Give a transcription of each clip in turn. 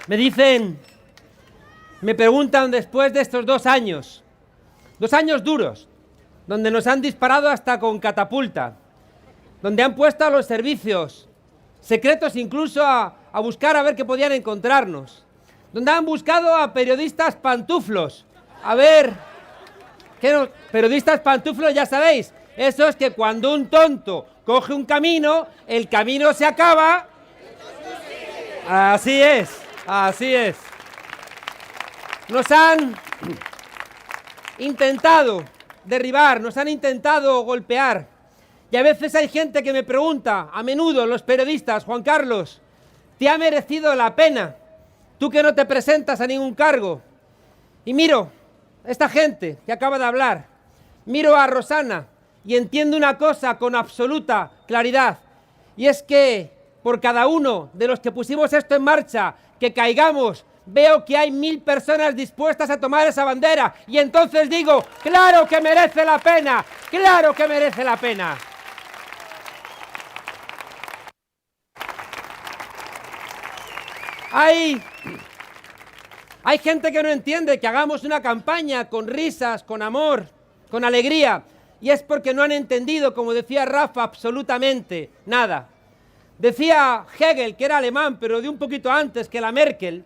Me dicen, me preguntan después de estos 2 años duros, donde nos han disparado hasta con catapulta, donde han puesto a los servicios secretos incluso a buscar a ver qué podían encontrarnos, donde han buscado a periodistas pantuflos, a ver, periodistas pantuflos ya sabéis, eso es que cuando un tonto coge un camino, el camino se acaba. Así es, así es. Nos han intentado derribar, nos han intentado golpear. Y a veces hay gente que me pregunta, a menudo los periodistas, Juan Carlos, ¿te ha merecido la pena? Tú que no te presentas a ningún cargo. Y miro esta gente que acaba de hablar, miro a Rosana y entiendo una cosa con absoluta claridad. Y es que por cada uno de los que pusimos esto en marcha, que caigamos, veo que hay 1000 personas dispuestas a tomar esa bandera. Y entonces digo, claro que merece la pena, claro que merece la pena. Hay gente que no entiende que hagamos una campaña con risas, con amor, con alegría, y es porque no han entendido, como decía Rafa, absolutamente nada. Decía Hegel, que era alemán, pero de un poquito antes que la Merkel,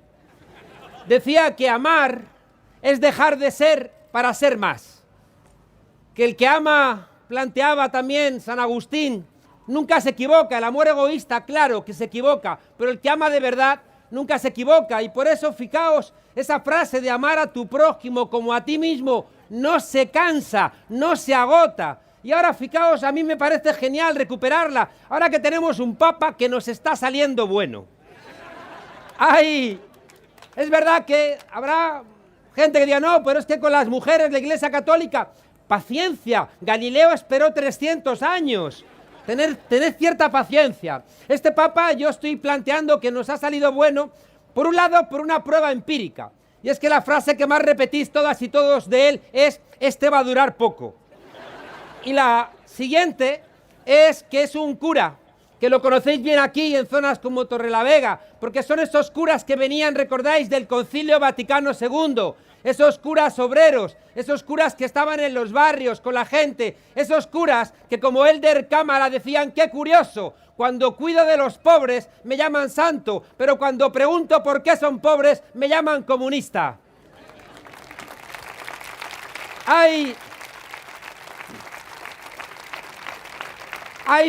decía que amar es dejar de ser para ser más. Que el que ama, planteaba también San Agustín, nunca se equivoca. El amor egoísta, claro que se equivoca, pero el que ama de verdad nunca se equivoca. Y por eso, fijaos, esa frase de amar a tu prójimo como a ti mismo no se cansa, no se agota. Y ahora, fijaos, a mí me parece genial recuperarla, ahora que tenemos un papa que nos está saliendo bueno. Es verdad que habrá gente que diga, no, pero es que con las mujeres, la Iglesia Católica, paciencia, Galileo esperó 300 años. Tened cierta paciencia. Este papa yo estoy planteando que nos ha salido bueno, por un lado, por una prueba empírica. Y es que la frase que más repetís todas y todos de él es, este va a durar poco. Y la siguiente es que es un cura, que lo conocéis bien aquí en zonas como Torrelavega, porque son esos curas que venían, recordáis, del Concilio Vaticano II, esos curas obreros, esos curas que estaban en los barrios con la gente, esos curas que como Elder Cámara decían, qué curioso, cuando cuido de los pobres me llaman santo, pero cuando pregunto por qué son pobres me llaman comunista.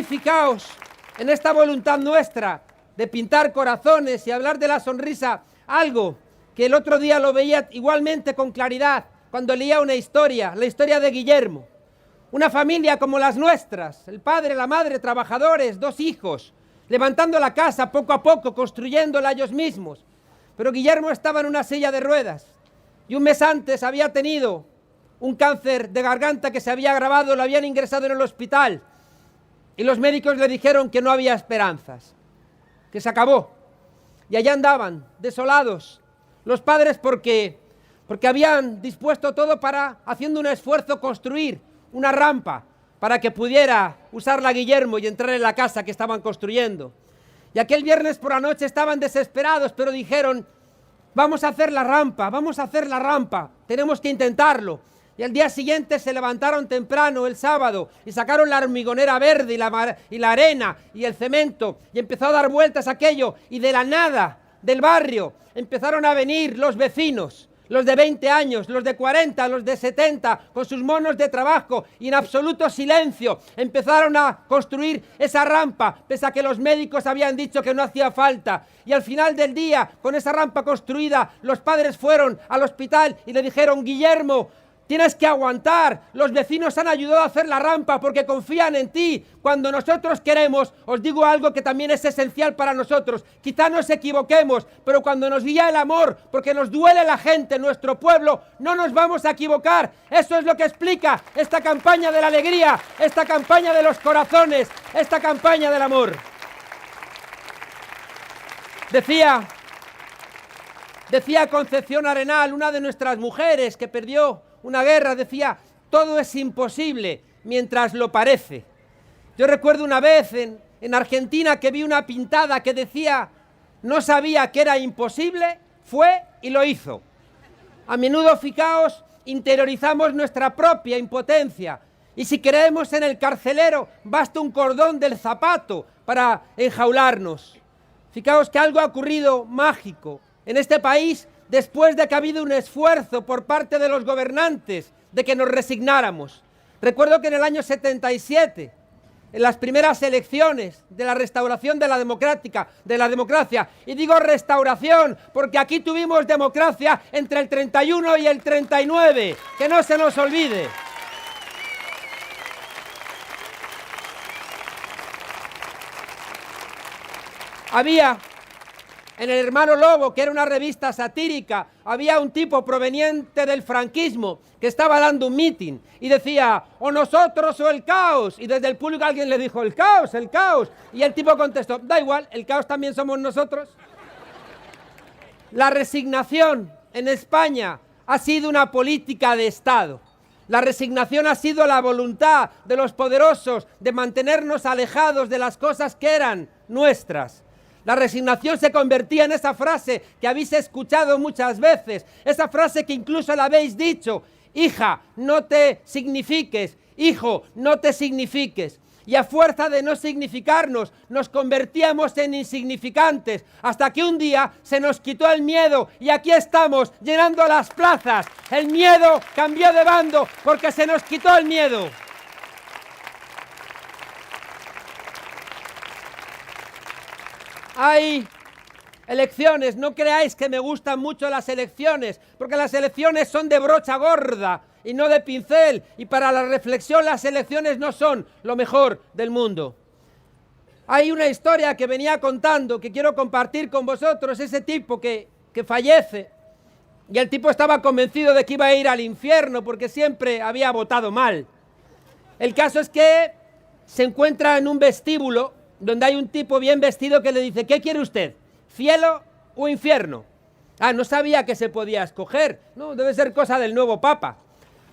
Fijaos, en esta voluntad nuestra de pintar corazones y hablar de la sonrisa, algo que el otro día lo veía igualmente con claridad cuando leía una historia, la historia de Guillermo. Una familia como las nuestras, el padre, la madre, trabajadores, 2 hijos, levantando la casa poco a poco, construyéndola ellos mismos. Pero Guillermo estaba en una silla de ruedas y un mes antes había tenido un cáncer de garganta que se había agravado, lo habían ingresado en el hospital y los médicos le dijeron que no había esperanzas, que se acabó. Y allá andaban, desolados, los padres porque habían dispuesto todo para, haciendo un esfuerzo, construir una rampa para que pudiera usarla Guillermo y entrar en la casa que estaban construyendo. Y aquel viernes por la noche estaban desesperados, pero dijeron, vamos a hacer la rampa, tenemos que intentarlo. Y al día siguiente se levantaron temprano, el sábado, y sacaron la hormigonera verde y la arena y el cemento, y empezó a dar vueltas aquello, y de la nada del barrio empezaron a venir los vecinos, los de 20 años, los de 40, los de 70, con sus monos de trabajo, y en absoluto silencio empezaron a construir esa rampa, pese a que los médicos habían dicho que no hacía falta. Y al final del día, con esa rampa construida, los padres fueron al hospital y le dijeron, Guillermo, tienes que aguantar, los vecinos han ayudado a hacer la rampa porque confían en ti. Cuando nosotros queremos, os digo algo que también es esencial para nosotros, quizá nos equivoquemos, pero cuando nos guía el amor, porque nos duele la gente, nuestro pueblo, no nos vamos a equivocar. Eso es lo que explica esta campaña de la alegría, esta campaña de los corazones, esta campaña del amor. Decía Concepción Arenal, una de nuestras mujeres que perdió una guerra, decía, todo es imposible mientras lo parece. Yo recuerdo una vez en Argentina que vi una pintada que decía, no sabía que era imposible, fue y lo hizo. A menudo, fijaos, interiorizamos nuestra propia impotencia. Y si creemos en el carcelero, basta un cordón del zapato para enjaularnos. Fijaos que algo ha ocurrido mágico en este país después de que ha habido un esfuerzo por parte de los gobernantes de que nos resignáramos. Recuerdo que en el año 77, en las primeras elecciones de la restauración de la democracia, y digo restauración porque aquí tuvimos democracia entre el 31 y el 39, que no se nos olvide. Había en El Hermano Lobo, que era una revista satírica, había un tipo proveniente del franquismo que estaba dando un mitin y decía, o nosotros o el caos. Y desde el público alguien le dijo, el caos, el caos. Y el tipo contestó, da igual, el caos también somos nosotros. La resignación en España ha sido una política de Estado. La resignación ha sido la voluntad de los poderosos de mantenernos alejados de las cosas que eran nuestras. La resignación se convertía en esa frase que habéis escuchado muchas veces, esa frase que incluso la habéis dicho, hija, no te signifiques, hijo, no te signifiques. Y a fuerza de no significarnos, nos convertíamos en insignificantes, hasta que un día se nos quitó el miedo y aquí estamos, llenando las plazas. El miedo cambió de bando porque se nos quitó el miedo. Hay elecciones, no creáis que me gustan mucho las elecciones, porque las elecciones son de brocha gorda y no de pincel, y para la reflexión las elecciones no son lo mejor del mundo. Hay una historia que venía contando, que quiero compartir con vosotros, ese tipo que fallece, y el tipo estaba convencido de que iba a ir al infierno porque siempre había votado mal. El caso es que se encuentra en un vestíbulo donde hay un tipo bien vestido que le dice, ¿qué quiere usted? ¿Cielo o infierno? Ah, no sabía que se podía escoger. No, debe ser cosa del nuevo papa.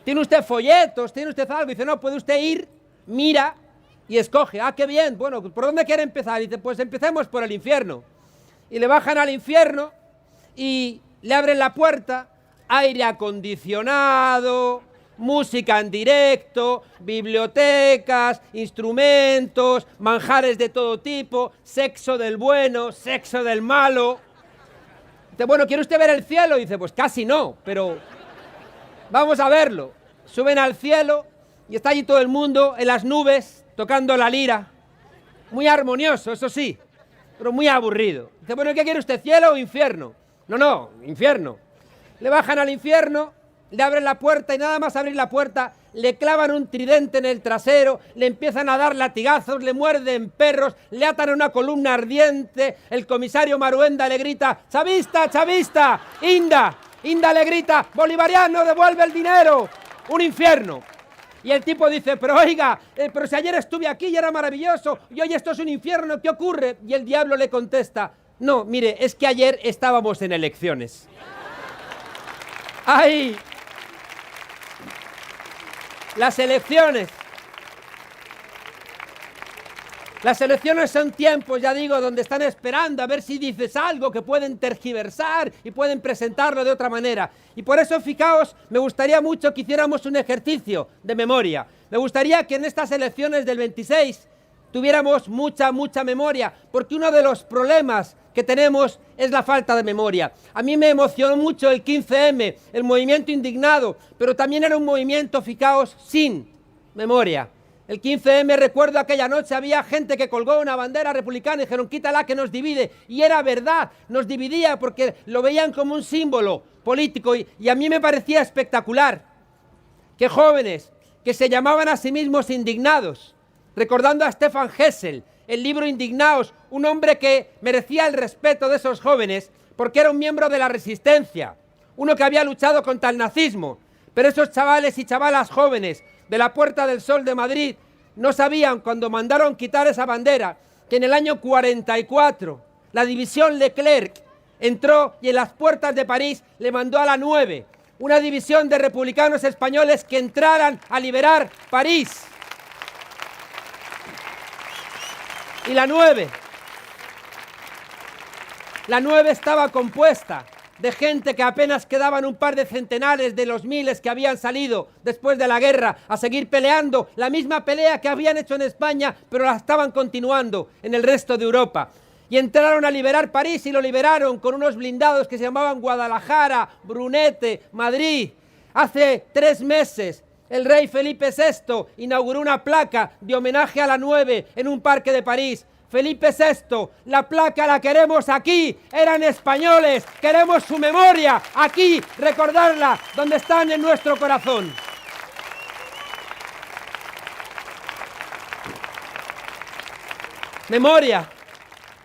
¿Tiene usted folletos? ¿Tiene usted algo? Dice, no, puede usted ir, mira y escoge. Ah, qué bien. Bueno, ¿por dónde quiere empezar? Dice, pues empecemos por el infierno. Y le bajan al infierno y le abren la puerta, aire acondicionado, música en directo, bibliotecas, instrumentos, manjares de todo tipo, sexo del bueno, sexo del malo. Dice, bueno, ¿quiere usted ver el cielo? Dice, pues casi no, pero vamos a verlo. Suben al cielo y está allí todo el mundo en las nubes tocando la lira. Muy armonioso, eso sí, pero muy aburrido. Dice, bueno, ¿qué quiere usted, cielo o infierno? No, infierno. Le bajan al infierno, le abren la puerta y nada más abrir la puerta le clavan un tridente en el trasero, le empiezan a dar latigazos, le muerden perros, le atan a una columna ardiente, el comisario Maruenda le grita, ¡chavista, chavista! ¡Inda! Inda le grita, ¡bolivariano, devuelve el dinero! ¡Un infierno! Y el tipo dice, pero oiga, pero si ayer estuve aquí y era maravilloso, y hoy esto es un infierno, ¿qué ocurre? Y el diablo le contesta, no, mire, es que ayer estábamos en elecciones. ¡Ay! Las elecciones. Las elecciones son tiempos, ya digo, donde están esperando a ver si dices algo que pueden tergiversar y pueden presentarlo de otra manera. Y por eso, fijaos, me gustaría mucho que hiciéramos un ejercicio de memoria. Me gustaría que en estas elecciones del 26 tuviéramos mucha memoria, porque uno de los problemas que tenemos es la falta de memoria. A mí me emocionó mucho el 15M, el movimiento indignado, pero también era un movimiento, fijaos, sin memoria. El 15M, recuerdo aquella noche, había gente que colgó una bandera republicana y dijeron, quítala que nos divide. Y era verdad, nos dividía porque lo veían como un símbolo político y a mí me parecía espectacular que jóvenes que se llamaban a sí mismos indignados, recordando a Stefan Hessel, el libro Indignaos, un hombre que merecía el respeto de esos jóvenes porque era un miembro de la resistencia, uno que había luchado contra el nazismo, pero esos chavales y chavalas jóvenes de la Puerta del Sol de Madrid no sabían, cuando mandaron quitar esa bandera, que en el año 44 la división Leclerc entró y en las puertas de París le mandó a la 9, una división de republicanos españoles que entraran a liberar París. Y la 9 La 9 estaba compuesta de gente que apenas quedaban un par de centenares de los miles que habían salido después de la guerra a seguir peleando la misma pelea que habían hecho en España, pero la estaban continuando en el resto de Europa. Y entraron a liberar París y lo liberaron con unos blindados que se llamaban Guadalajara, Brunete, Madrid. Hace 3 meses el rey Felipe VI inauguró una placa de homenaje a la 9 en un parque de París. Felipe VI, la placa la queremos aquí, eran españoles, queremos su memoria aquí, recordarla donde están en nuestro corazón. Memoria.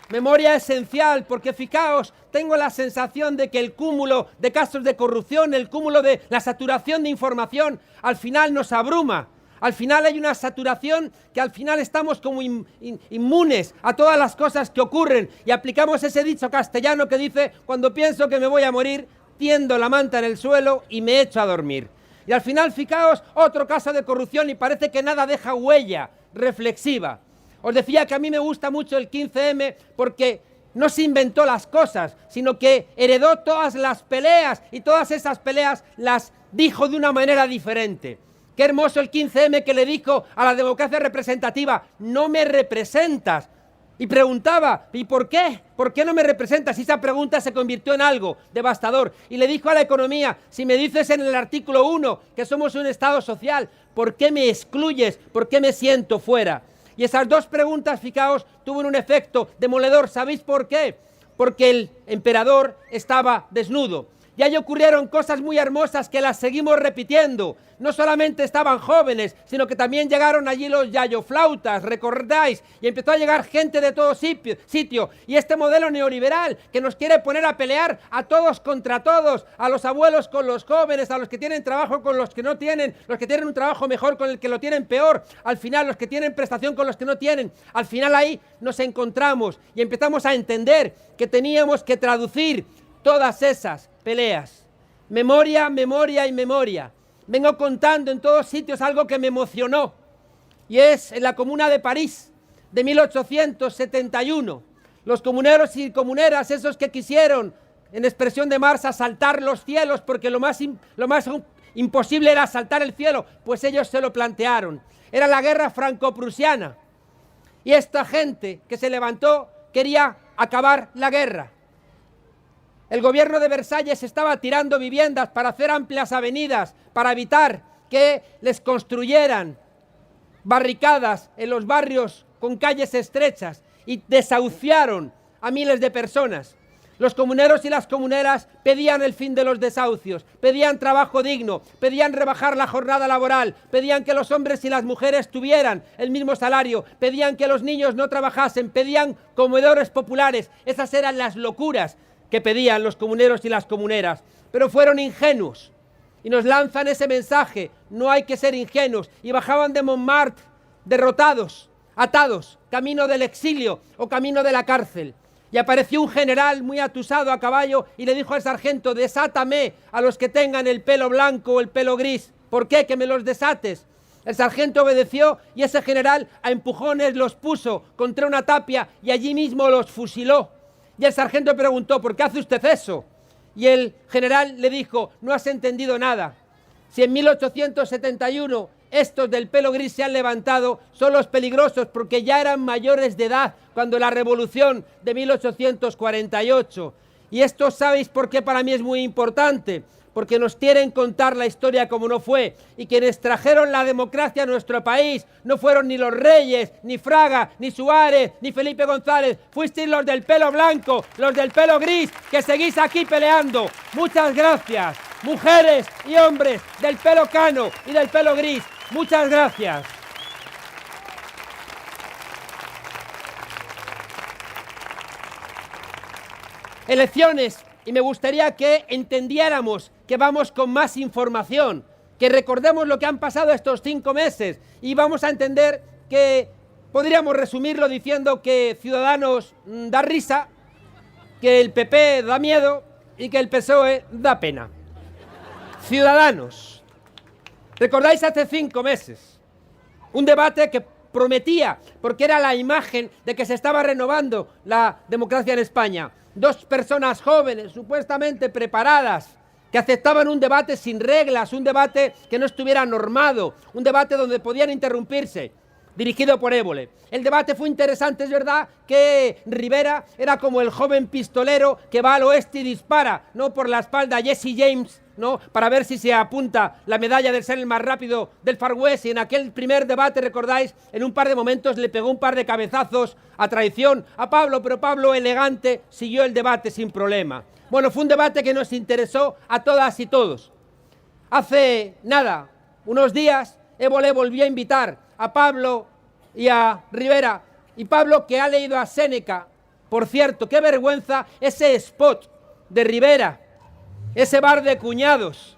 Memoria esencial, porque fijaos, tengo la sensación de que el cúmulo de casos de corrupción, el cúmulo de la saturación de información, al final nos abruma. Al final hay una saturación que al final estamos como inmunes a todas las cosas que ocurren y aplicamos ese dicho castellano que dice: cuando pienso que me voy a morir, tiendo la manta en el suelo y me echo a dormir. Y al final, fijaos, otro caso de corrupción y parece que nada deja huella reflexiva. Os decía que a mí me gusta mucho el 15M porque no se inventó las cosas, sino que heredó todas las peleas y todas esas peleas las dijo de una manera diferente. Qué hermoso el 15M que le dijo a la democracia representativa: no me representas. Y preguntaba: ¿y por qué? ¿Por qué no me representas? Y esa pregunta se convirtió en algo devastador. Y le dijo a la economía: si me dices en el artículo 1 que somos un Estado social, ¿por qué me excluyes? ¿Por qué me siento fuera? Y esas dos preguntas, fijaos, tuvieron un efecto demoledor. ¿Sabéis por qué? Porque el emperador estaba desnudo. Y ahí ocurrieron cosas muy hermosas que las seguimos repitiendo. No solamente estaban jóvenes, sino que también llegaron allí los yayoflautas, ¿recordáis? Y empezó a llegar gente de todo sitio. Y este modelo neoliberal que nos quiere poner a pelear a todos contra todos, a los abuelos con los jóvenes, a los que tienen trabajo con los que no tienen, los que tienen un trabajo mejor con el que lo tienen peor, al final los que tienen prestación con los que no tienen. Al final ahí nos encontramos y empezamos a entender que teníamos que traducir todas esas peleas. Memoria, memoria y memoria. Vengo contando en todos sitios algo que me emocionó, y es en la Comuna de París de 1871. Los comuneros y comuneras, esos que quisieron, en expresión de Marx, asaltar los cielos, porque lo más imposible era asaltar el cielo, pues ellos se lo plantearon. Era la guerra franco-prusiana, y esta gente que se levantó quería acabar la guerra. El gobierno de Versalles estaba tirando viviendas para hacer amplias avenidas, para evitar que les construyeran barricadas en los barrios con calles estrechas, y desahuciaron a miles de personas. Los comuneros y las comuneras pedían el fin de los desahucios, pedían trabajo digno, pedían rebajar la jornada laboral, pedían que los hombres y las mujeres tuvieran el mismo salario, pedían que los niños no trabajasen, pedían comedores populares. Esas eran las locuras que pedían los comuneros y las comuneras, pero fueron ingenuos y nos lanzan ese mensaje: no hay que ser ingenuos, y bajaban de Montmartre derrotados, atados, camino del exilio o camino de la cárcel, y apareció un general muy atusado a caballo y le dijo al sargento: desátame a los que tengan el pelo blanco o el pelo gris. ¿Por qué? Que me los desates. El sargento obedeció y ese general a empujones los puso contra una tapia y allí mismo los fusiló. Y el sargento preguntó: ¿por qué hace usted eso? Y el general le dijo: no has entendido nada. Si en 1871 estos del pelo gris se han levantado, son los peligrosos, porque ya eran mayores de edad cuando la revolución de 1848. Y esto, ¿sabéis por qué para mí es muy importante? Porque nos quieren contar la historia como no fue, y quienes trajeron la democracia a nuestro país no fueron ni los Reyes, ni Fraga, ni Suárez, ni Felipe González. Fuisteis los del pelo blanco, los del pelo gris, que seguís aquí peleando. Muchas gracias, mujeres y hombres del pelo cano y del pelo gris. Muchas gracias. Elecciones. Y me gustaría que entendiéramos que vamos con más información, que recordemos lo que han pasado estos 5 meses, y vamos a entender que podríamos resumirlo diciendo que Ciudadanos da risa, que el PP da miedo y que el PSOE da pena. Ciudadanos. ¿Recordáis hace 5 meses? Un debate que prometía, porque era la imagen de que se estaba renovando la democracia en España. dos personas jóvenes, supuestamente preparadas, que aceptaban un debate sin reglas, un debate que no estuviera normado, un debate donde podían interrumpirse, dirigido por Évole. El debate fue interesante, es verdad que Rivera era como el joven pistolero que va al oeste y dispara, ¿no?, por la espalda a Jesse James, ¿no?, para ver si se apunta la medalla de ser el más rápido del Far West, y en aquel primer debate, recordáis, en un par de momentos le pegó un par de cabezazos a traición a Pablo, pero Pablo, elegante, siguió el debate sin problema. Bueno, fue un debate que nos interesó a todas y todos. Hace nada, unos días, Évole volvió a invitar a Pablo y a Rivera, y Pablo, que ha leído a Séneca, por cierto, qué vergüenza ese spot de Rivera, ese bar de cuñados,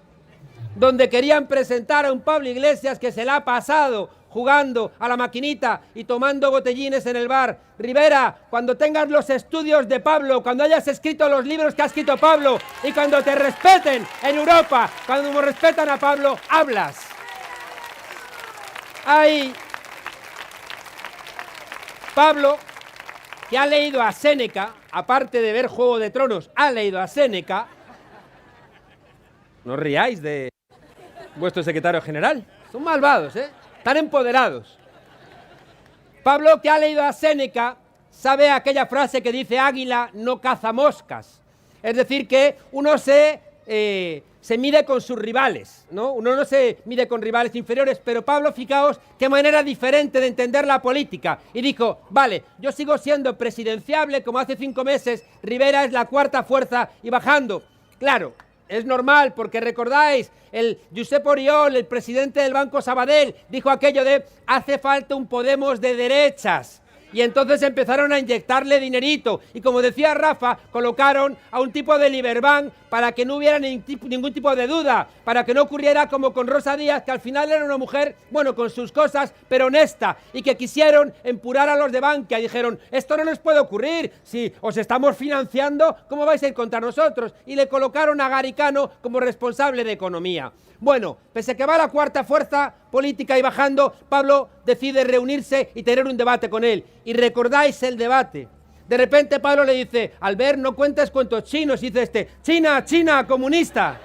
donde querían presentar a un Pablo Iglesias que se la ha pasado jugando a la maquinita y tomando botellines en el bar. Rivera, cuando tengas los estudios de Pablo, cuando hayas escrito los libros que ha escrito Pablo, y cuando te respeten en Europa, cuando respetan a Pablo, hablas. Hay Pablo, que ha leído a Séneca, aparte de ver Juego de Tronos, ha leído a Séneca. No os riáis de vuestro secretario general. Son malvados, ¿eh? Están empoderados. Pablo, que ha leído a Séneca, sabe aquella frase que dice: águila no caza moscas. Es decir, que uno se mide con sus rivales, ¿no? Uno no se mide con rivales inferiores, pero Pablo, fijaos qué manera diferente de entender la política. Y dijo: vale, yo sigo siendo presidenciable como hace 5 meses, Rivera es la cuarta fuerza y bajando. Claro, es normal, porque recordáis, el Josep Oriol, el presidente del Banco Sabadell, dijo aquello de: hace falta un Podemos de derechas. Y entonces empezaron a inyectarle dinerito. Y como decía Rafa, colocaron a un tipo de Liberbank para que no hubiera ningún tipo de duda, para que no ocurriera como con Rosa Díaz, que al final era una mujer, bueno, con sus cosas, pero honesta, y que quisieron empurar a los de Bankia. Y dijeron: esto no nos puede ocurrir, si os estamos financiando, ¿cómo vais a ir contra nosotros? Y le colocaron a Garicano como responsable de economía. Bueno, pese a que va la cuarta fuerza política y bajando, Pablo decide reunirse y tener un debate con él. Y recordáis el debate. De repente Pablo le dice: Albert, no cuentes cuentos chinos. Y dice China, China, comunista.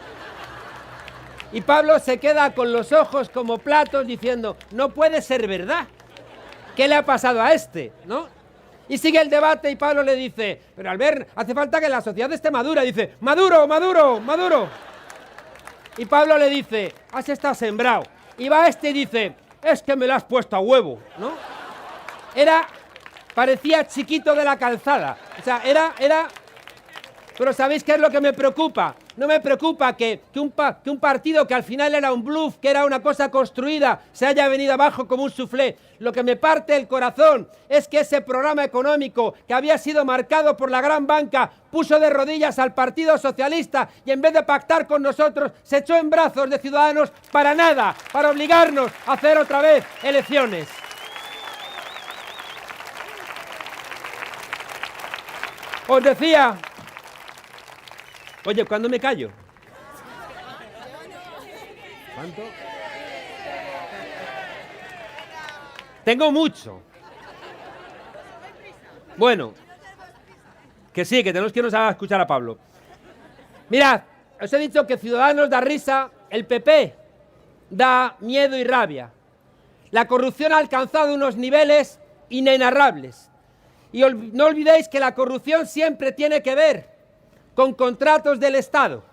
Y Pablo se queda con los ojos como platos diciendo: no puede ser verdad. ¿Qué le ha pasado a este? ¿No? Y sigue el debate y Pablo le dice: pero Albert, hace falta que la sociedad esté madura. Y dice: Maduro, Maduro, Maduro. Y Pablo le dice: has estado sembrado. Y va este y dice: es que me la has puesto a huevo, ¿no? Parecía chiquito de la calzada. O sea, Pero ¿sabéis qué es lo que me preocupa? No me preocupa que un partido que al final era un bluff, que era una cosa construida, se haya venido abajo como un soufflé. Lo que me parte el corazón es que ese programa económico que había sido marcado por la gran banca puso de rodillas al Partido Socialista, y en vez de pactar con nosotros se echó en brazos de Ciudadanos para nada, para obligarnos a hacer otra vez elecciones. Os decía... Oye, ¿cuándo me callo? ¿Cuánto? Tengo mucho. Bueno, que sí, que tenemos que irnos a escuchar a Pablo. Mirad, os he dicho que Ciudadanos da risa, el PP da miedo y rabia. La corrupción ha alcanzado unos niveles inenarrables. Y no olvidéis que la corrupción siempre tiene que ver con contratos del Estado.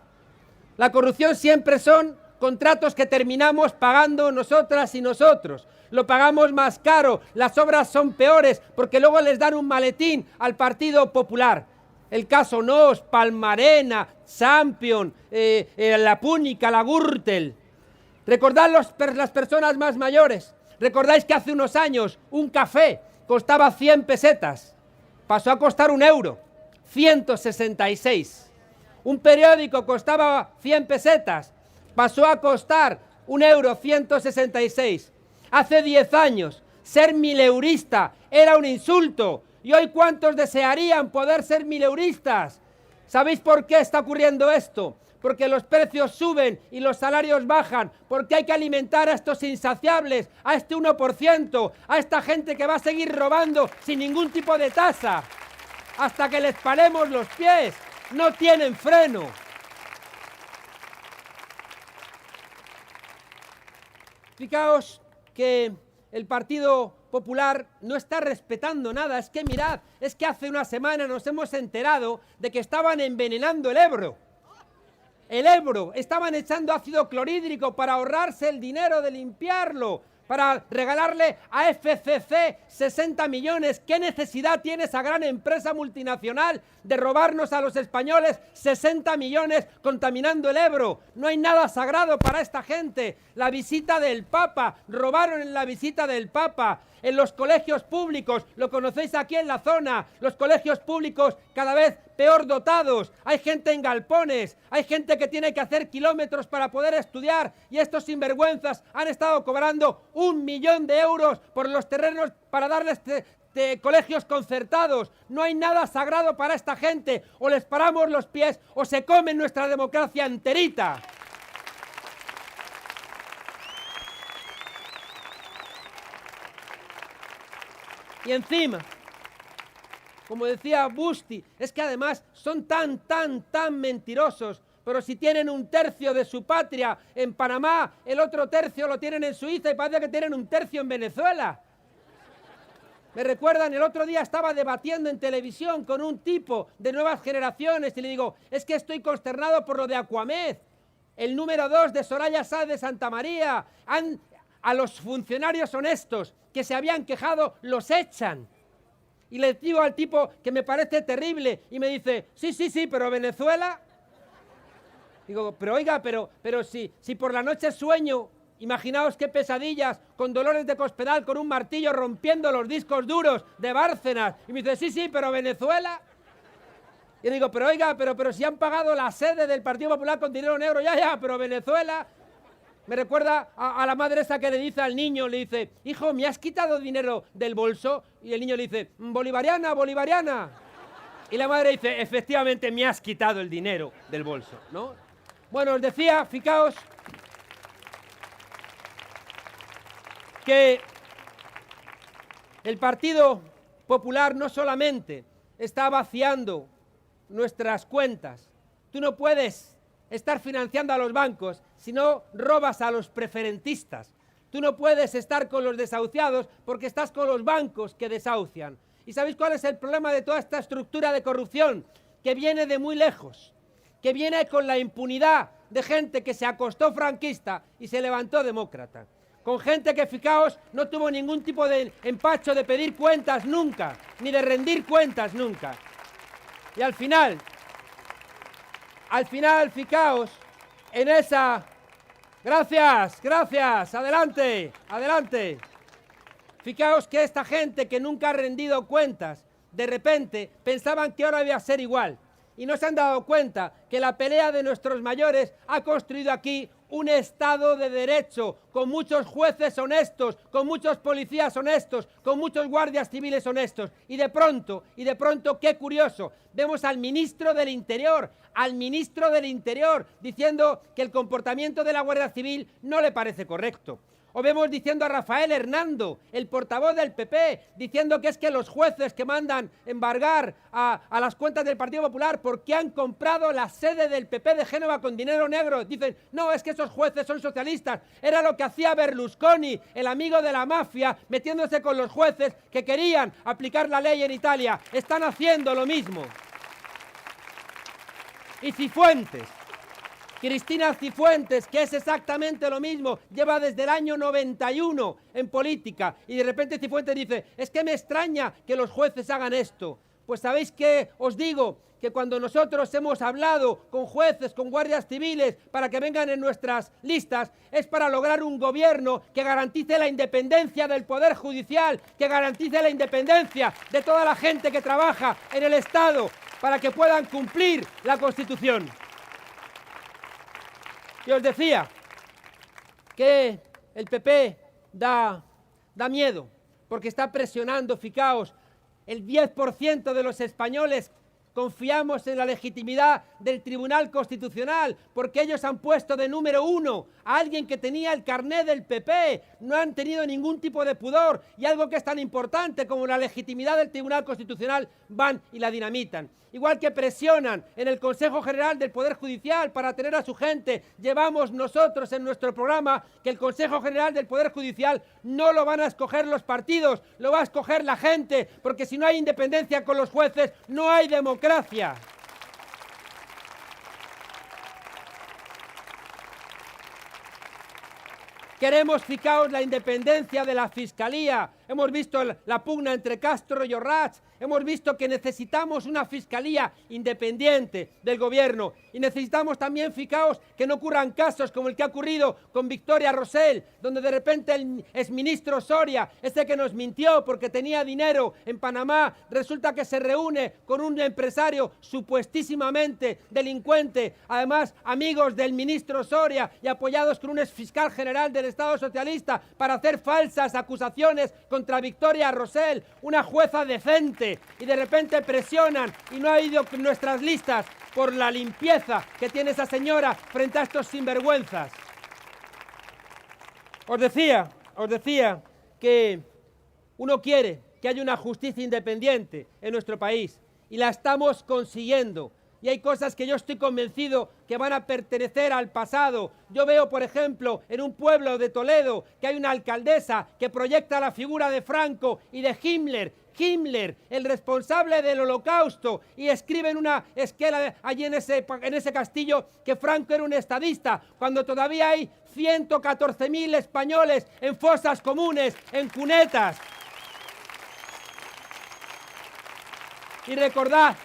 La corrupción siempre son contratos que terminamos pagando nosotras y nosotros. Lo pagamos más caro, las obras son peores, porque luego les dan un maletín al Partido Popular. El caso Nos, Palmarena, Sampion, la Púnica, la Gürtel. Recordad las personas más mayores. Recordáis que hace unos años un café costaba 100 pesetas. Pasó a costar 1 euro. 166. Un periódico costaba 100 pesetas, pasó a costar 1 euro, 166. Hace 10 años, ser mileurista era un insulto, y hoy ¿cuántos desearían poder ser mileuristas? ¿Sabéis por qué está ocurriendo esto? Porque los precios suben y los salarios bajan, porque hay que alimentar a estos insaciables, a este 1%, a esta gente que va a seguir robando sin ningún tipo de tasa. hasta que les paremos los pies. No tienen freno. Fijaos que el Partido Popular no está respetando nada. Es que mirad, es que hace una semana nos hemos enterado de que estaban envenenando el Ebro. El Ebro, estaban echando ácido clorhídrico para ahorrarse el dinero de limpiarlo, para regalarle a FCC 60 millones. ¿Qué necesidad tiene esa gran empresa multinacional de robarnos a los españoles 60 millones contaminando el Ebro? No hay nada sagrado para esta gente. La visita del Papa, robaron en la visita del Papa. En los colegios públicos, lo conocéis aquí en la zona, los colegios públicos cada vez peor dotados, hay gente en galpones, hay gente que tiene que hacer kilómetros para poder estudiar y estos sinvergüenzas han estado cobrando 1 millón de euros por los terrenos para darles colegios concertados. No hay nada sagrado para esta gente, o les paramos los pies o se comen nuestra democracia enterita. Y encima, como decía Busti, es que además son tan mentirosos, pero si tienen 1/3 de su patria en Panamá, el otro tercio lo tienen en Suiza y parece que tienen 1/3 en Venezuela. Me recuerdan, el otro día estaba debatiendo en televisión con un tipo de nuevas generaciones y le digo, es que estoy consternado por lo de Aquamed, el número 2 de Soraya Sáez de Santa María. A los funcionarios honestos que se habían quejado, los echan. Y le digo al tipo que me parece terrible y me dice, sí, pero Venezuela. Digo, pero oiga, pero si por la noche sueño, imaginaos qué pesadillas, con Dolores de Cospedal, con un martillo rompiendo los discos duros de Bárcenas. Y me dice, sí, pero Venezuela. Y digo, pero oiga, pero si han pagado la sede del Partido Popular con dinero negro, ya, pero Venezuela. Me recuerda a la madre esa que le dice al niño, le dice, hijo, ¿me has quitado dinero del bolso? Y el niño le dice, bolivariana, bolivariana. Y la madre dice, efectivamente, me has quitado el dinero del bolso, ¿no? Bueno, os decía, fijaos, que el Partido Popular no solamente está vaciando nuestras cuentas. Tú no puedes estar financiando a los bancos si no robas a los preferentistas. Tú no puedes estar con los desahuciados porque estás con los bancos que desahucian. ¿Y sabéis cuál es el problema de toda esta estructura de corrupción? Que viene de muy lejos, que viene con la impunidad de gente que se acostó franquista y se levantó demócrata. Con gente que, fijaos, no tuvo ningún tipo de empacho de pedir cuentas nunca, ni de rendir cuentas nunca. Y al final, fijaos, en esa... Gracias, adelante. Fijaos que esta gente que nunca ha rendido cuentas, de repente pensaban que ahora iba a ser igual. Y no se han dado cuenta que la pelea de nuestros mayores ha construido aquí un Estado de Derecho, con muchos jueces honestos, con muchos policías honestos, con muchos guardias civiles honestos. Y de pronto, qué curioso, vemos al ministro del Interior, diciendo que el comportamiento de la Guardia Civil no le parece correcto. O vemos diciendo a Rafael Hernando, el portavoz del PP, diciendo que es que los jueces que mandan embargar a las cuentas del Partido Popular porque han comprado la sede del PP de Génova con dinero negro. Dicen, no, es que esos jueces son socialistas. Era lo que hacía Berlusconi, el amigo de la mafia, metiéndose con los jueces que querían aplicar la ley en Italia. Están haciendo lo mismo. Y Cifuentes. Cristina Cifuentes, que es exactamente lo mismo, lleva desde el año 91 en política y de repente Cifuentes dice, es que me extraña que los jueces hagan esto. Pues ¿sabéis qué? Os digo que cuando nosotros hemos hablado con jueces, con guardias civiles, para que vengan en nuestras listas, es para lograr un gobierno que garantice la independencia del Poder Judicial, que garantice la independencia de toda la gente que trabaja en el Estado, para que puedan cumplir la Constitución. Y os decía que el PP da miedo, porque está presionando, fijaos, el 10% de los españoles confiamos en la legitimidad del Tribunal Constitucional, porque ellos han puesto de número 1 a alguien que tenía el carné del PP, no han tenido ningún tipo de pudor, y algo que es tan importante como la legitimidad del Tribunal Constitucional van y la dinamitan. Igual que presionan en el Consejo General del Poder Judicial para tener a su gente, llevamos nosotros en nuestro programa que el Consejo General del Poder Judicial no lo van a escoger los partidos, lo va a escoger la gente, porque si no hay independencia con los jueces, no hay democracia. Queremos, fijaos, la independencia de la Fiscalía. Hemos visto la pugna entre Castro y Orrats. Hemos visto que necesitamos una Fiscalía independiente del gobierno. Y necesitamos también, fijaos, que no ocurran casos como el que ha ocurrido con Victoria Rosell, donde de repente el exministro Soria, ese que nos mintió porque tenía dinero en Panamá, resulta que se reúne con un empresario supuestísimamente delincuente, además amigos del ministro Soria y apoyados con un exfiscal general del Estado socialista para hacer falsas acusaciones contra Victoria Rosell, una jueza decente, y de repente presionan y no ha ido en nuestras listas por la limpieza que tiene esa señora frente a estos sinvergüenzas. Os decía que uno quiere que haya una justicia independiente en nuestro país y la estamos consiguiendo. Y hay cosas que yo estoy convencido que van a pertenecer al pasado. Yo veo, por ejemplo, en un pueblo de Toledo que hay una alcaldesa que proyecta la figura de Franco y de Himmler, el responsable del Holocausto, y escribe en una esquela allí en ese castillo que Franco era un estadista, cuando todavía hay 114.000 españoles en fosas comunes, en cunetas. Y recordad,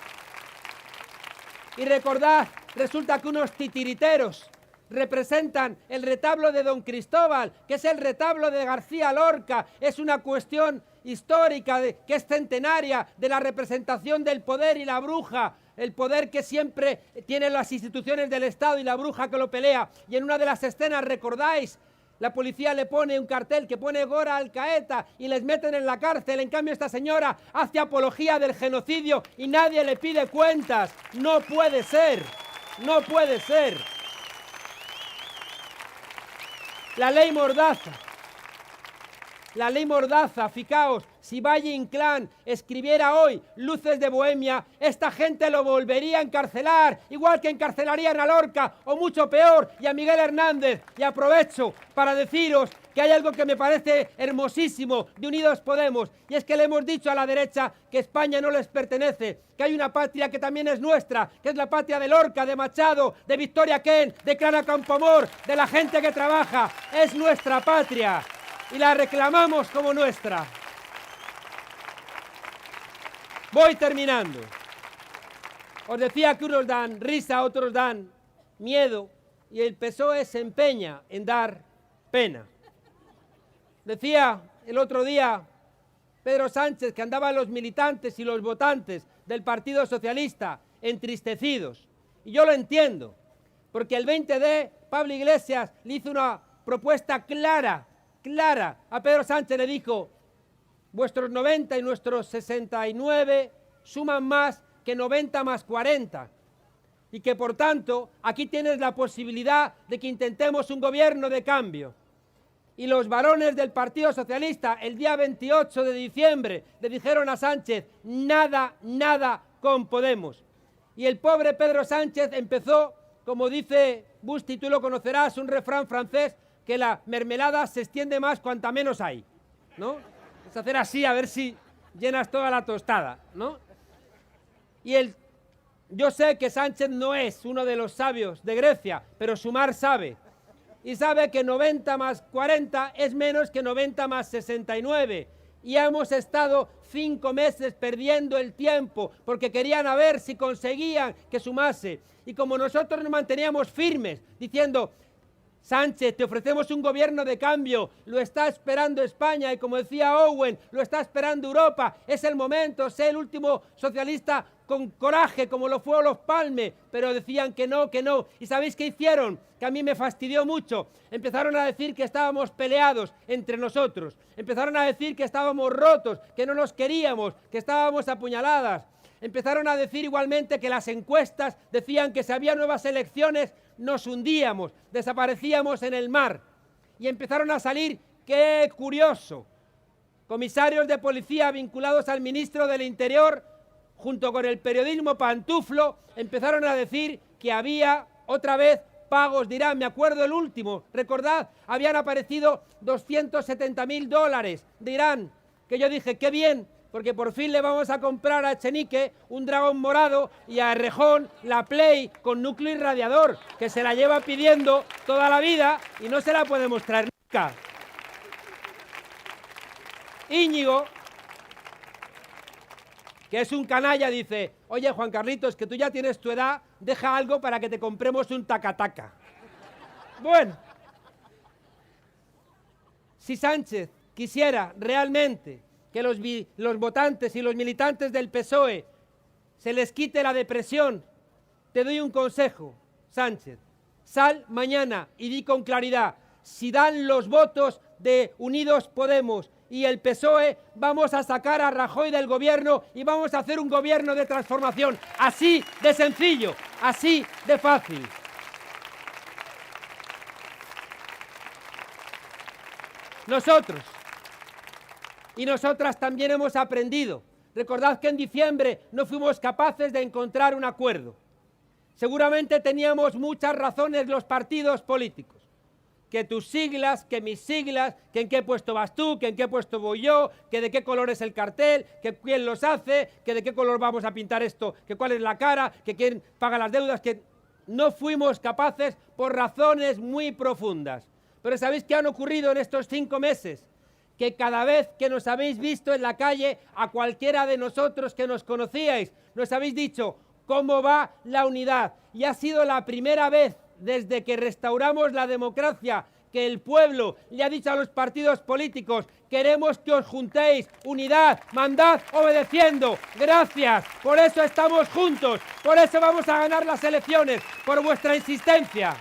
resulta que unos titiriteros representan el retablo de Don Cristóbal, que es el retablo de García Lorca. Es una cuestión histórica que es centenaria de la representación del poder y la bruja, el poder que siempre tienen las instituciones del Estado y la bruja que lo pelea. Y en una de las escenas, recordáis, la policía le pone un cartel que pone Gora Alcaeta y les meten en la cárcel. En cambio, esta señora hace apología del genocidio y nadie le pide cuentas. No puede ser, no puede ser. La ley Mordaza, fijaos, si Valle Inclán escribiera hoy Luces de Bohemia, esta gente lo volvería a encarcelar, igual que encarcelarían a Lorca, o mucho peor, y a Miguel Hernández. Y aprovecho para deciros que hay algo que me parece hermosísimo de Unidos Podemos, y es que le hemos dicho a la derecha que España no les pertenece, que hay una patria que también es nuestra, que es la patria de Lorca, de Machado, de Victoria Kent, de Clara Campoamor, de la gente que trabaja. Es nuestra patria y la reclamamos como nuestra. Voy terminando. Os decía que unos dan risa, otros dan miedo, y el PSOE se empeña en dar pena. Decía el otro día Pedro Sánchez que andaban los militantes y los votantes del Partido Socialista entristecidos. Y yo lo entiendo, porque el 20D Pablo Iglesias le hizo una propuesta clara a Pedro Sánchez. Le dijo: vuestros 90 y nuestros 69 suman más que 90 más 40. Y que por tanto aquí tienes la posibilidad de que intentemos un gobierno de cambio. Y los varones del Partido Socialista el día 28 de diciembre le dijeron a Sánchez: nada con Podemos. Y el pobre Pedro Sánchez empezó, como dice Busti, tú lo conocerás, un refrán francés, que la mermelada se extiende más cuanta menos hay, ¿no? Es hacer así a ver si llenas toda la tostada, ¿no? Y yo sé que Sánchez no es uno de los sabios de Grecia, pero sumar sabe. Y sabe que 90 más 40 es menos que 90 más 69. Y hemos estado 5 meses perdiendo el tiempo porque querían a ver si conseguían que sumase. Y como nosotros nos manteníamos firmes diciendo: Sánchez, te ofrecemos un gobierno de cambio, lo está esperando España, y como decía Owen, lo está esperando Europa, es el momento, sé el último socialista con coraje, como lo fue Olof Palme, pero decían que no. ¿Y sabéis qué hicieron? Que a mí me fastidió mucho. Empezaron a decir que estábamos peleados entre nosotros, empezaron a decir que estábamos rotos, que no nos queríamos, que estábamos a puñaladas. Empezaron a decir igualmente que las encuestas decían que si había nuevas elecciones nos hundíamos, desaparecíamos en el mar. Y empezaron a salir, qué curioso, comisarios de policía vinculados al ministro del Interior, junto con el periodismo pantuflo, empezaron a decir que había otra vez pagos de Irán. Me acuerdo el último, recordad, habían aparecido $270.000 de Irán, que yo dije, qué bien, porque por fin le vamos a comprar a Echenique un dragón morado y a Errejón la Play con núcleo irradiador, que se la lleva pidiendo toda la vida y no se la podemos traer nunca. Íñigo, que es un canalla, dice, oye, Juan Carlitos, que tú ya tienes tu edad, deja algo para que te compremos un taca-taca. Bueno, si Sánchez quisiera realmente que los votantes y los militantes del PSOE se les quite la depresión, te doy un consejo, Sánchez. Sal mañana y di con claridad, si dan los votos de Unidos Podemos y el PSOE, vamos a sacar a Rajoy del gobierno y vamos a hacer un gobierno de transformación. Así de sencillo, así de fácil. Nosotros y nosotras también hemos aprendido. Recordad que en diciembre no fuimos capaces de encontrar un acuerdo. Seguramente teníamos muchas razones los partidos políticos. Que tus siglas, que mis siglas, que en qué puesto vas tú, que en qué puesto voy yo, que de qué color es el cartel, que quién los hace, que de qué color vamos a pintar esto, que cuál es la cara, que quién paga las deudas, que no fuimos capaces por razones muy profundas. Pero ¿sabéis qué han ocurrido en estos 5 meses? Que cada vez que nos habéis visto en la calle, a cualquiera de nosotros que nos conocíais, nos habéis dicho cómo va la unidad. Y ha sido la primera vez desde que restauramos la democracia que el pueblo le ha dicho a los partidos políticos, queremos que os juntéis, unidad, mandad obedeciendo, gracias, por eso estamos juntos, por eso vamos a ganar las elecciones, por vuestra insistencia.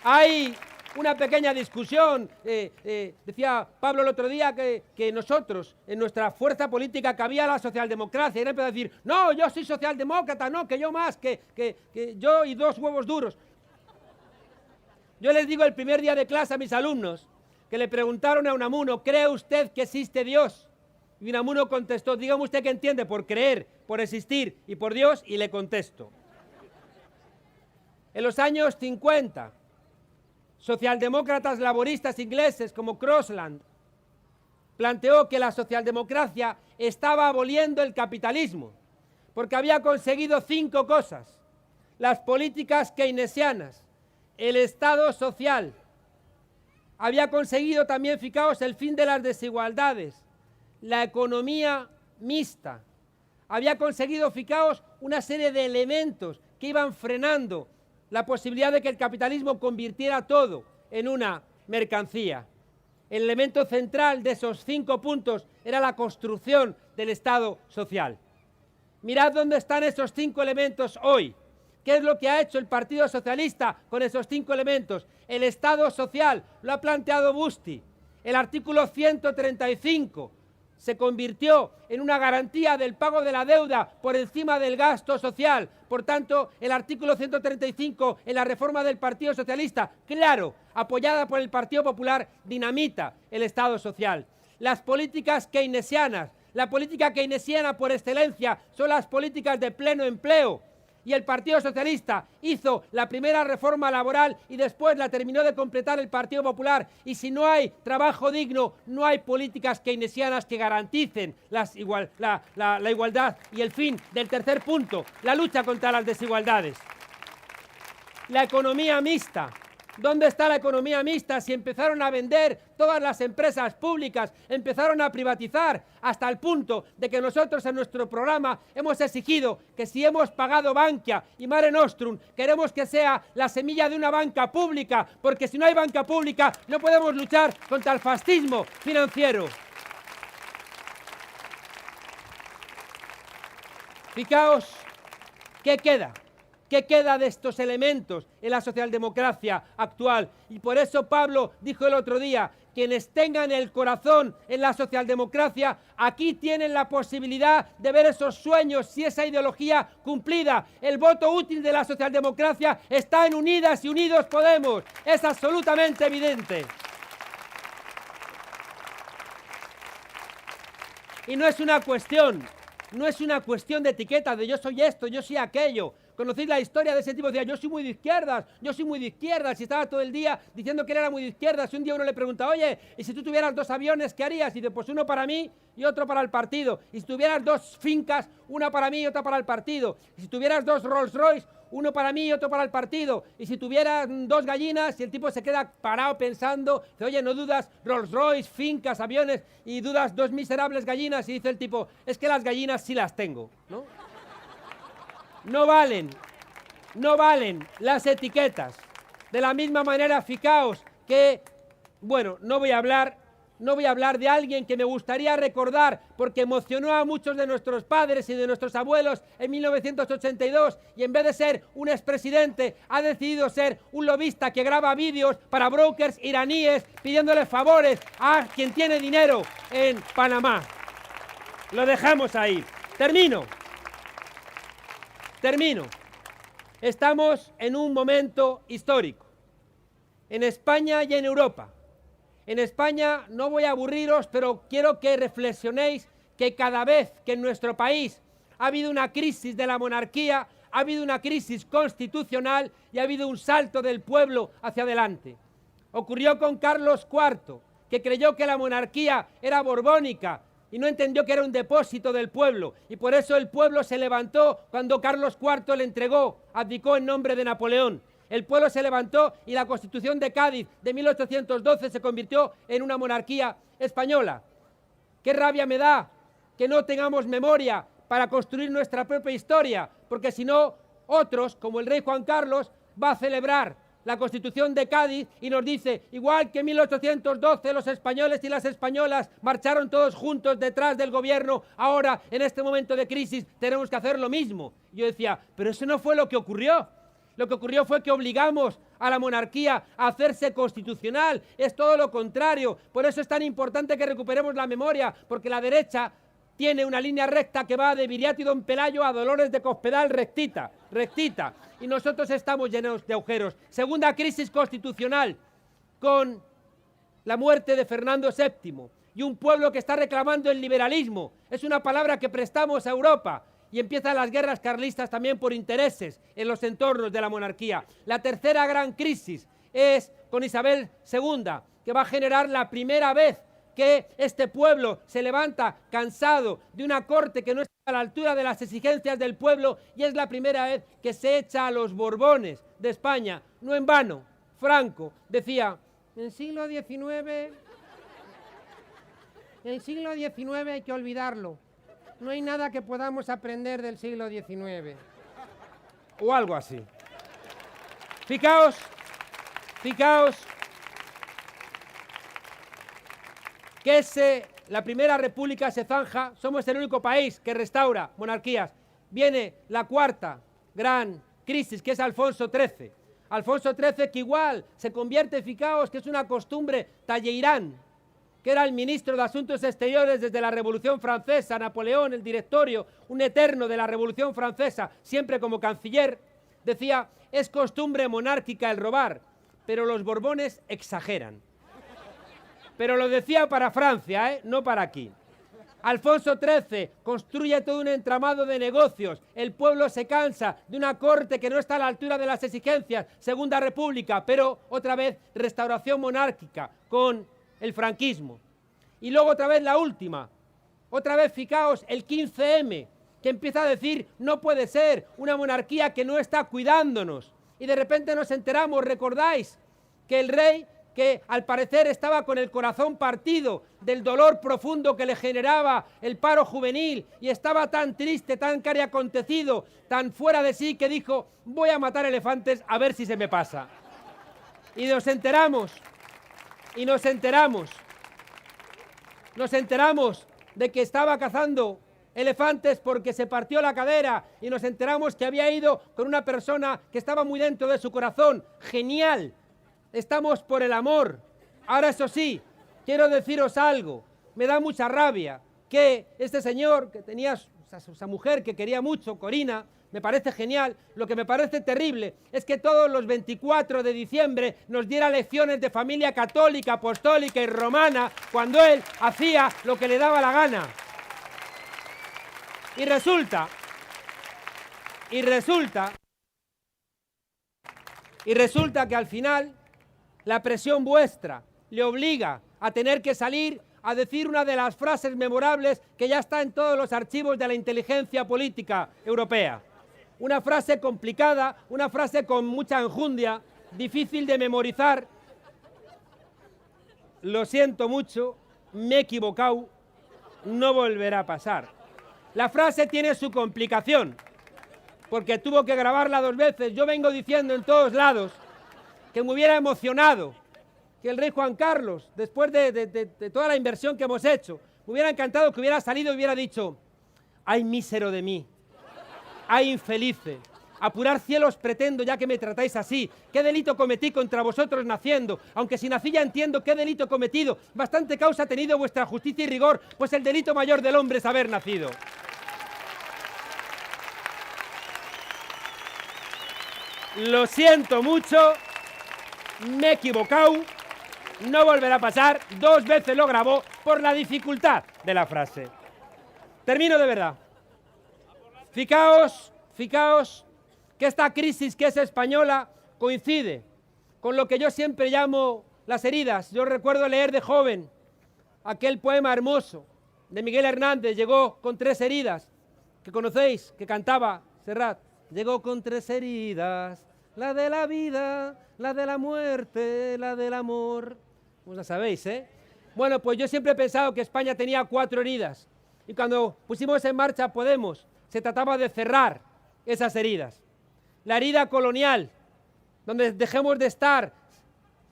Hay una pequeña discusión, decía Pablo el otro día que nosotros, en nuestra fuerza política, cabía la socialdemocracia, y él empezó a decir, no, yo soy socialdemócrata, no, que yo más, que yo y 2 huevos duros. Yo les digo el primer día de clase a mis alumnos, que le preguntaron a Unamuno, ¿cree usted que existe Dios? Y Unamuno contestó, dígame usted qué entiende por creer, por existir y por Dios, y le contesto. En los años 50, socialdemócratas laboristas ingleses como Crosland planteó que la socialdemocracia estaba aboliendo el capitalismo porque había conseguido 5 cosas: las políticas keynesianas, el Estado social, había conseguido también, fijaos, el fin de las desigualdades, la economía mixta, había conseguido, fijaos, una serie de elementos que iban frenando la posibilidad de que el capitalismo convirtiera todo en una mercancía. El elemento central de esos 5 puntos era la construcción del Estado social. Mirad dónde están esos 5 elementos hoy. ¿Qué es lo que ha hecho el Partido Socialista con esos 5 elementos? El Estado social, lo ha planteado Busti. El artículo 135 se convirtió en una garantía del pago de la deuda por encima del gasto social. Por tanto, el artículo 135 en la reforma del Partido Socialista, claro, apoyada por el Partido Popular, dinamita el Estado social. Las políticas keynesianas, la política keynesiana por excelencia son las políticas de pleno empleo. Y el Partido Socialista hizo la primera reforma laboral y después la terminó de completar el Partido Popular. Y si no hay trabajo digno, no hay políticas keynesianas que garanticen la igualdad. Y el fin del tercer punto, la lucha contra las desigualdades. La economía mixta. ¿Dónde está la economía mixta si empezaron a vender todas las empresas públicas, empezaron a privatizar hasta el punto de que nosotros en nuestro programa hemos exigido que si hemos pagado Bankia y Mare Nostrum, queremos que sea la semilla de una banca pública, porque si no hay banca pública no podemos luchar contra el fascismo financiero. Fijaos, ¿qué queda? ¿Qué queda de estos elementos en la socialdemocracia actual? Y por eso Pablo dijo el otro día, quienes tengan el corazón en la socialdemocracia, aquí tienen la posibilidad de ver esos sueños y esa ideología cumplida. El voto útil de la socialdemocracia está en Unidas y Unidos Podemos. Es absolutamente evidente. Y no es una cuestión de etiqueta, de yo soy esto, yo soy aquello. ¿Conocéis la historia de ese tipo? Decía, yo soy muy de izquierdas, y estaba todo el día diciendo que él era muy de izquierdas. Y un día uno le pregunta, oye, ¿y si tú tuvieras 2 aviones, qué harías? Y dice, pues uno para mí y otro para el partido. Y si tuvieras 2 fincas, una para mí y otra para el partido. Y si tuvieras 2 Rolls Royce, uno para mí y otro para el partido. Y si tuvieras 2 gallinas, y el tipo se queda parado pensando, dice, oye, ¿no dudas Rolls Royce, fincas, aviones, y dudas 2 miserables gallinas? Y dice el tipo, es que las gallinas sí las tengo, ¿no? No valen las etiquetas. De la misma manera, fijaos que, bueno, no voy a hablar de alguien que me gustaría recordar porque emocionó a muchos de nuestros padres y de nuestros abuelos en 1982 y en vez de ser un expresidente ha decidido ser un lobista que graba vídeos para brokers iraníes pidiéndole favores a quien tiene dinero en Panamá. Lo dejamos ahí. Termino. Estamos en un momento histórico, en España y en Europa. En España no voy a aburriros, pero quiero que reflexionéis que cada vez que en nuestro país ha habido una crisis de la monarquía, ha habido una crisis constitucional y ha habido un salto del pueblo hacia adelante. Ocurrió con Carlos IV, que creyó que la monarquía era borbónica, y no entendió que era un depósito del pueblo, y por eso el pueblo se levantó cuando Carlos IV le entregó, abdicó en nombre de Napoleón. El pueblo se levantó y la Constitución de Cádiz de 1812 se convirtió en una monarquía española. Qué rabia me da que no tengamos memoria para construir nuestra propia historia, porque si no, otros, como el rey Juan Carlos, va a celebrar la Constitución de Cádiz y nos dice, igual que en 1812 los españoles y las españolas marcharon todos juntos detrás del gobierno, ahora en este momento de crisis tenemos que hacer lo mismo. Y yo decía, pero eso no fue lo que ocurrió. Lo que ocurrió fue que obligamos a la monarquía a hacerse constitucional. Es todo lo contrario. Por eso es tan importante que recuperemos la memoria, porque la derecha tiene una línea recta que va de Viriato y Don Pelayo a Dolores de Cospedal rectita. Y nosotros estamos llenos de agujeros. Segunda crisis constitucional, con la muerte de Fernando VII y un pueblo que está reclamando el liberalismo. Es una palabra que prestamos a Europa. Y empiezan las guerras carlistas también por intereses en los entornos de la monarquía. La tercera gran crisis es con Isabel II, que va a generar la primera vez que este pueblo se levanta cansado de una corte que no está a la altura de las exigencias del pueblo, y es la primera vez que se echa a los Borbones de España. No en vano, Franco decía, en el siglo XIX hay que olvidarlo. No hay nada que podamos aprender del siglo XIX. O algo así. Fijaos que la Primera República se zanja, somos el único país que restaura monarquías. Viene la cuarta gran crisis, que es Alfonso XIII. Alfonso XIII que igual se convierte, fijaos, que es una costumbre Talleyrand, que era el ministro de Asuntos Exteriores desde la Revolución Francesa, Napoleón, el directorio, un eterno de la Revolución Francesa, siempre como canciller, decía, es costumbre monárquica el robar, pero los Borbones exageran. Pero lo decía para Francia, no para aquí. Alfonso XIII construye todo un entramado de negocios, el pueblo se cansa de una corte que no está a la altura de las exigencias, Segunda República, pero otra vez restauración monárquica con el franquismo. Y luego otra vez la última, otra vez fijaos el 15M, que empieza a decir, no puede ser una monarquía que no está cuidándonos. Y de repente nos enteramos, recordáis, que el rey, que al parecer estaba con el corazón partido del dolor profundo que le generaba el paro juvenil, y estaba tan triste, tan cariacontecido, tan fuera de sí, que dijo, voy a matar elefantes a ver si se me pasa. Y nos enteramos de que estaba cazando elefantes porque se partió la cadera y nos enteramos que había ido con una persona que estaba muy dentro de su corazón. Genial, estamos por el amor. Ahora, eso sí, quiero deciros algo, me da mucha rabia que este señor, que tenía esa mujer que quería mucho, Corina, me parece genial. Lo que me parece terrible es que todos los 24 de diciembre nos diera lecciones de familia católica, apostólica y romana cuando él hacía lo que le daba la gana. Y resulta que al final la presión vuestra le obliga a tener que salir a decir una de las frases memorables que ya está en todos los archivos de la inteligencia política europea. Una frase complicada, una frase con mucha enjundia, difícil de memorizar. Lo siento mucho, me he equivocado, no volverá a pasar. La frase tiene su complicación, porque tuvo que grabarla 2 veces. Yo vengo diciendo en todos lados que me hubiera emocionado que el rey Juan Carlos, después de toda la inversión que hemos hecho, me hubiera encantado que hubiera salido y hubiera dicho: ¡ay, mísero de mí! ¡ay, infelices! Apurar cielos pretendo, ya que me tratáis así. ¿Qué delito cometí contra vosotros naciendo? Aunque si nací ya entiendo qué delito cometido. Bastante causa ha tenido vuestra justicia y rigor, pues el delito mayor del hombre es haber nacido. Lo siento mucho, me he equivocado, no volverá a pasar. 2 veces lo grabó por la dificultad de la frase. Termino de verdad. Ficaos que esta crisis que es española coincide con lo que yo siempre llamo las heridas. Yo recuerdo leer de joven aquel poema hermoso de Miguel Hernández, Llegó con 3 heridas, que conocéis, que cantaba Serrat. Llegó con 3 heridas, la de la vida, la de la muerte, la del amor. Pues la sabéis, ¿eh? Bueno, pues yo siempre he pensado que España tenía 4 heridas. Y cuando pusimos en marcha Podemos, se trataba de cerrar esas heridas. La herida colonial, donde dejemos de estar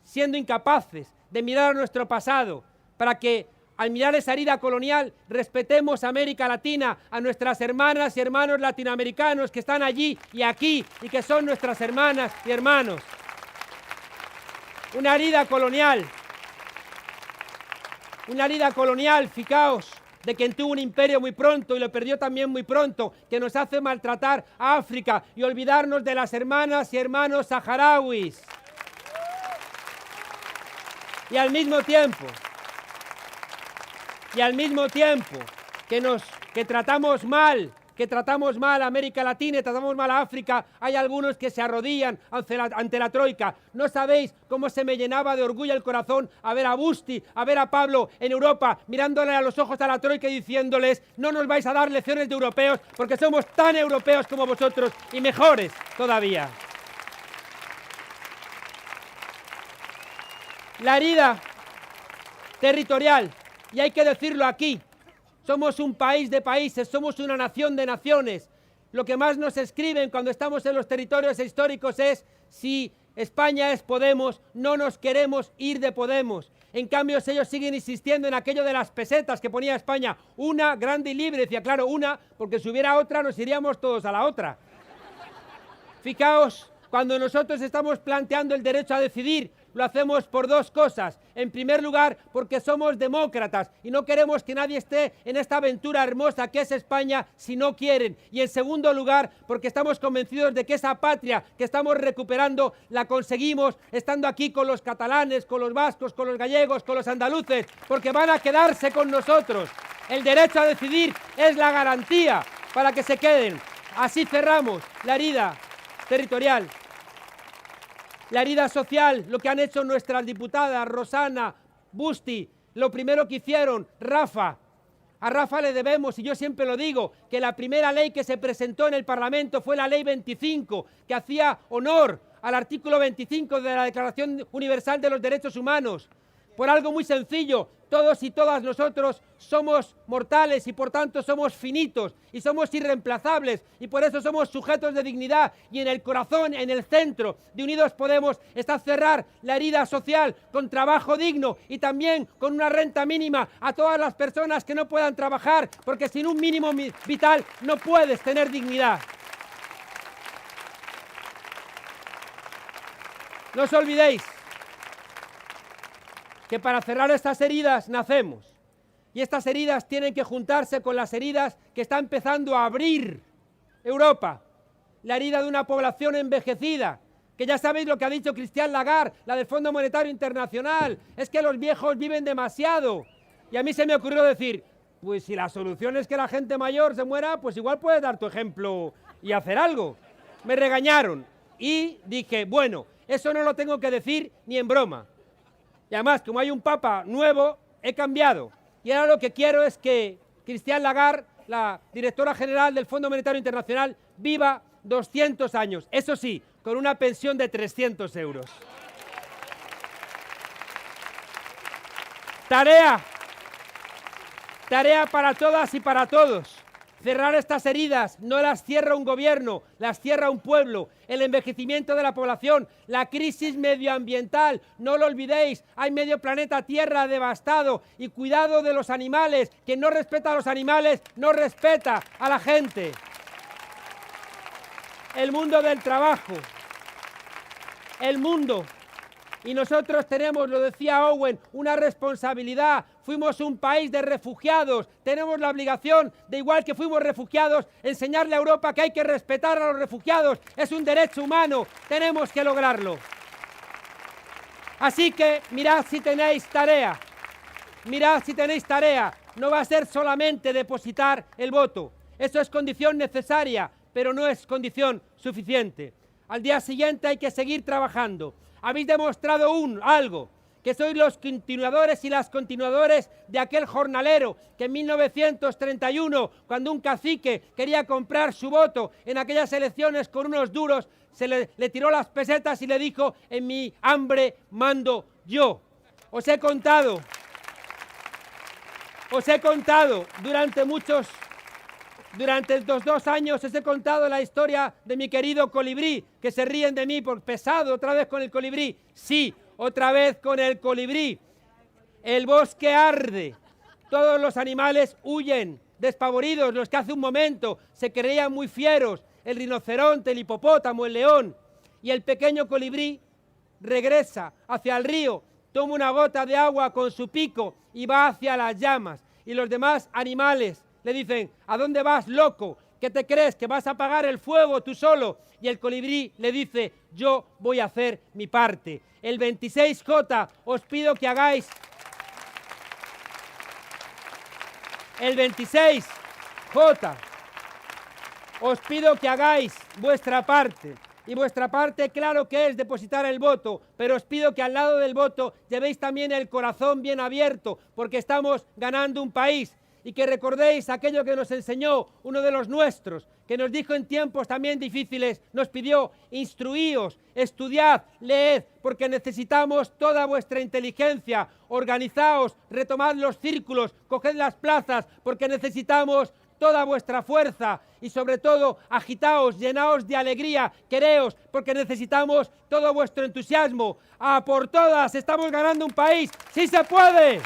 siendo incapaces de mirar a nuestro pasado, para que al mirar esa herida colonial respetemos a América Latina, a nuestras hermanas y hermanos latinoamericanos que están allí y aquí y que son nuestras hermanas y hermanos. Una herida colonial, fijaos, de quien tuvo un imperio muy pronto y lo perdió también muy pronto, que nos hace maltratar a África y olvidarnos de las hermanas y hermanos saharauis. Y al mismo tiempo que tratamos mal a América Latina y tratamos mal a África, hay algunos que se arrodillan ante la troika. No sabéis cómo se me llenaba de orgullo el corazón a ver a Busti, a ver a Pablo en Europa, mirándole a los ojos a la troika y diciéndoles: no nos vais a dar lecciones de europeos porque somos tan europeos como vosotros y mejores todavía. La herida territorial, y hay que decirlo aquí, somos un país de países, somos una nación de naciones. Lo que más nos escriben cuando estamos en los territorios históricos es: si España es Podemos, no nos queremos ir de Podemos. En cambio, ellos siguen insistiendo en aquello de las pesetas que ponía España, una grande y libre. Decía, claro, una, porque si hubiera otra nos iríamos todos a la otra. Fijaos, cuando nosotros estamos planteando el derecho a decidir, lo hacemos por 2 cosas. En primer lugar, porque somos demócratas y no queremos que nadie esté en esta aventura hermosa que es España si no quieren. Y en segundo lugar, porque estamos convencidos de que esa patria que estamos recuperando la conseguimos estando aquí con los catalanes, con los vascos, con los gallegos, con los andaluces, porque van a quedarse con nosotros. El derecho a decidir es la garantía para que se queden. Así cerramos la herida territorial. La herida social, lo que han hecho nuestras diputadas, Rosana, Busti, lo primero que hicieron, Rafa. A Rafa le debemos, y yo siempre lo digo, que la primera ley que se presentó en el Parlamento fue la Ley 25, que hacía honor al artículo 25 de la Declaración Universal de los Derechos Humanos. por algo muy sencillo. Todos y todas nosotros somos mortales y por tanto somos finitos y somos irreemplazables y por eso somos sujetos de dignidad, y en el corazón, en el centro de Unidos Podemos está cerrar la herida social con trabajo digno y también con una renta mínima a todas las personas que no puedan trabajar, porque sin un mínimo vital no puedes tener dignidad. No os olvidéis que para cerrar estas heridas nacemos, y estas heridas tienen que juntarse con las heridas que está empezando a abrir Europa. La herida de una población envejecida, que ya sabéis lo que ha dicho Christine Lagarde, la del Fondo Monetario Internacional, es que los viejos viven demasiado. Y a mí se me ocurrió decir, pues si la solución es que la gente mayor se muera, pues igual puedes dar tu ejemplo y hacer algo. Me regañaron y dije, bueno, eso no lo tengo que decir ni en broma. Y además, como hay un papa nuevo, he cambiado. Y ahora lo que quiero es que Christine Lagarde, la directora general del Fondo Monetario Internacional, viva 200 años. Eso sí, con una pensión de 300 euros. Tarea para todas y para todos. Cerrar estas heridas no las cierra un gobierno, las cierra un pueblo. El envejecimiento de la población, la crisis medioambiental, no lo olvidéis, hay medio planeta Tierra devastado, y cuidado de los animales. Quien no respeta a los animales no respeta a la gente. El mundo del trabajo, el mundo. Y nosotros tenemos, lo decía Owen, una responsabilidad. Fuimos un país de refugiados. Tenemos la obligación, de igual que fuimos refugiados, enseñarle a Europa que hay que respetar a los refugiados. Es un derecho humano. Tenemos que lograrlo. Así que mirad si tenéis tarea. Mirad si tenéis tarea. No va a ser solamente depositar el voto. Eso es condición necesaria, pero no es condición suficiente. Al día siguiente hay que seguir trabajando. Habéis demostrado algo, que sois los continuadores y las continuadores de aquel jornalero que en 1931, cuando un cacique quería comprar su voto en aquellas elecciones con unos duros, le tiró las pesetas y le dijo, en mi hambre mando yo. Os he contado durante estos 2 años os he contado la historia de mi querido colibrí, que se ríen de mí por pesado, otra vez con el colibrí. Sí, otra vez con el colibrí. El bosque arde, todos los animales huyen, despavoridos, los que hace un momento se creían muy fieros, el rinoceronte, el hipopótamo, el león. Y el pequeño colibrí regresa hacia el río, toma una gota de agua con su pico y va hacia las llamas. Y los demás animales le dicen, ¿a dónde vas, loco? ¿Qué te crees? ¿Que vas a apagar el fuego tú solo? Y el colibrí le dice, yo voy a hacer mi parte. El 26J, os pido que hagáis... El 26J, os pido que hagáis vuestra parte. Y vuestra parte, claro que es depositar el voto, pero os pido que al lado del voto llevéis también el corazón bien abierto, porque estamos ganando un país. Y que recordéis aquello que nos enseñó uno de los nuestros, que nos dijo en tiempos también difíciles, nos pidió, instruíos, estudiad, leed, porque necesitamos toda vuestra inteligencia, organizaos, retomad los círculos, coged las plazas, porque necesitamos toda vuestra fuerza, y sobre todo, agitaos, llenaos de alegría, quereos, porque necesitamos todo vuestro entusiasmo. ¡A por todas! ¡Estamos ganando un país! ¡Sí se puede!